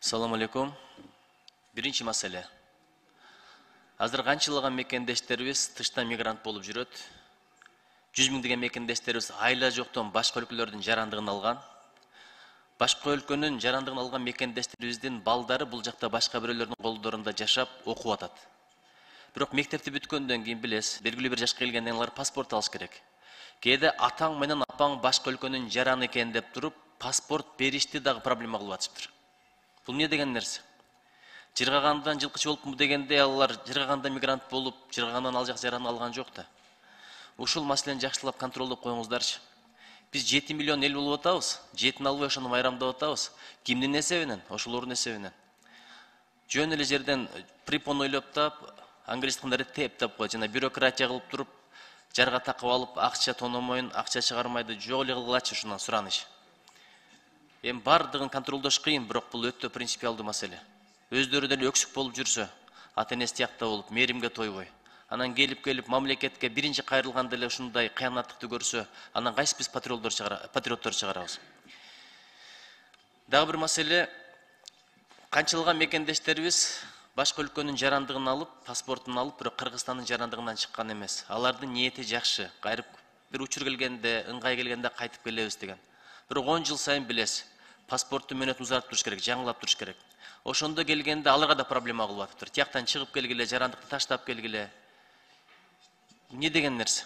Assalamu alaikum. Birinci mesele. Азыр канчалыган мекендештерибиз тышта мигрант болуп жүрөт. 100 миңдеген мекендештерибиз айла жоктон башка өлкөлөрдүн жарандыгын алган. Башка өлкөнүн жарандыгын алган мекендештерибиздин балдары бул жакта башка бирөөлөрдүн колдорунда жашап, окуп атат. Бирок мектепти бүткөндөн кийин билесиз, белгилүү бир жашка келгенден алар паспорт алыш керек. Кээде атаң менен апаң башка өлкөнүн жараны экен деп туруп, паспорт беришти дагы проблема кылып атышыптыр. Бул эмне деген нерсе? Жыргагандан жылкычы болупму дегенде алар жыргаганда мигрант болуп, жыргагандан ал жак жараны алган жок да. Ушул маселени жакшылап контролдоп коюңуздарчы. Биз 7 миллион эл болуп атабыз, жетін албай ошону майрамдап атабыз. Кимдин эсебинен? Ошолордун эсебинен. Жөн эле жерден препон ойлоп тап, англис кандай теп кой, жана бюрократия кылып туруп, жарга такып алып, акча тономойн, акча чыгармайды, жок эле кылгылачы ушундан сураныш. Эми бардыгын контролдош кыйын, бирок бул өтө принципиалдуу маселе. Өздөрү деле өксүк болуп жүрсө, ата энеси тиякта болуп, мээримге тойбой, анан келип мамлекетке биринчи кайрылганда эле ушундай кыянаттыкты көрсө, анан кайсы биз патриоттор чыгарабыз. Дагы бир маселе, канчалыган мекендештерибиз башка өлкөнүн жарандыгын алып, паспортун алып, бирок Кыргызстандын жарандыгынан чыккан эмес. Алардын ниети жакшы, кайрып бир учур келгенде, ыңгай келгенде кайтып келебиз деген. Бирок 10 жыл сайын билесиз, паспорттун мөөнөтүн узартып туруш керек, жаңылап туруш керек. Ошондо келгенде аларга да проблема кылып атыптыр. Тияктан чыгып келгиле, жарандыкты таштап келгиле. Эмне деген нерсе?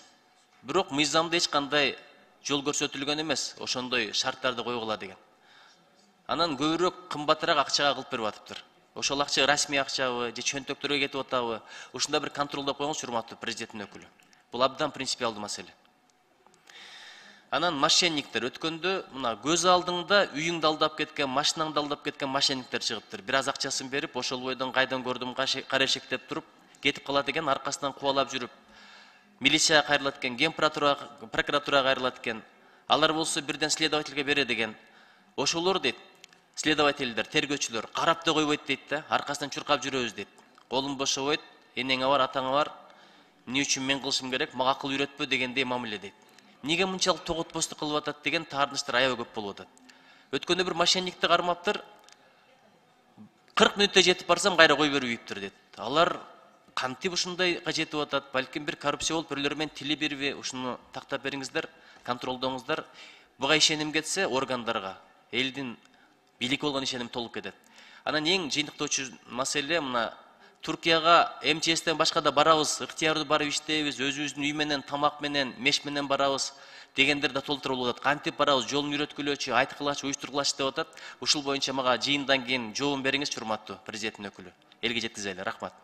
Бирок мыйзамда эч кандай жол көрсөтүлгөн эмес, ошондой шарттарды койгула деген. Анан көбүрөөк кымбатыраак акчага кылып берип атыптыр. Ошол акча расмий акчабы, же чөнтөктөргө кетип атабы? Ушунда бир контролдоп коюңуз, урматтуу президенттин өкүлү. Бул абдан принципиалдуу маселе. Анан мошенниктер өткөндө мына көз алдыңда үйүңдү алдап кеткен, машинаңды алдап кеткен мошенниктер чыгыптыр. Бир аз акчасын берип, ошол бойдон кайдан көрдүм, кара эшектеп туруп, кетип калат экен, аркасынан кубалап жүрүп. Милицияга кайрылат экен, ген прокуратурага кайрылат экен. Алар болсо бирден следовательге берет экен. Ошолор дейт, следовательдер, тергөөчүлөр карап да койбойт дейт да, аркасынан чуркап жүрөбүз дейт. Колум бошобойт, энеңе бар, атаңа бар. Эмне үчүн мен кылышым керек, мага акыл үйрөтпө дегендей мамиле дейт. Неге мынчалык тоготпостук кылып атат деген таарынычтар аябай көп болуп атат. Өткөндө бир мошенникти кармаптыр. 40 мүнөттө жетип барсам кайра кой бербейиптир дейт. Алар кантип ушундайга жетип атат? Балким бир коррупция болуп, бирлер менен тили бирби, ушуну тактап бериңиздер, контролдоңуздар. Буга ишеним кетсе органдарга, элдин бийликке болгон ишеним толуп кетет. Анан эң жыйынтыктоочу маселе мына Туркияга МЧСтен башка да барабыз, ыктыярдуу барып иштейбиз, өзүбүздүн үй менен, тамак менен, меш менен барабыз дегендер да толтуруп болуп атат. Кантип барабыз, жолун үйрөткүлөчү, айткылачы, уюштургулачы деп атат. Ушул боюнча мага жыйындан кийин жообун бериңизчи, урматтуу президенттин өкүлү. Элге жеткизели, рахмат.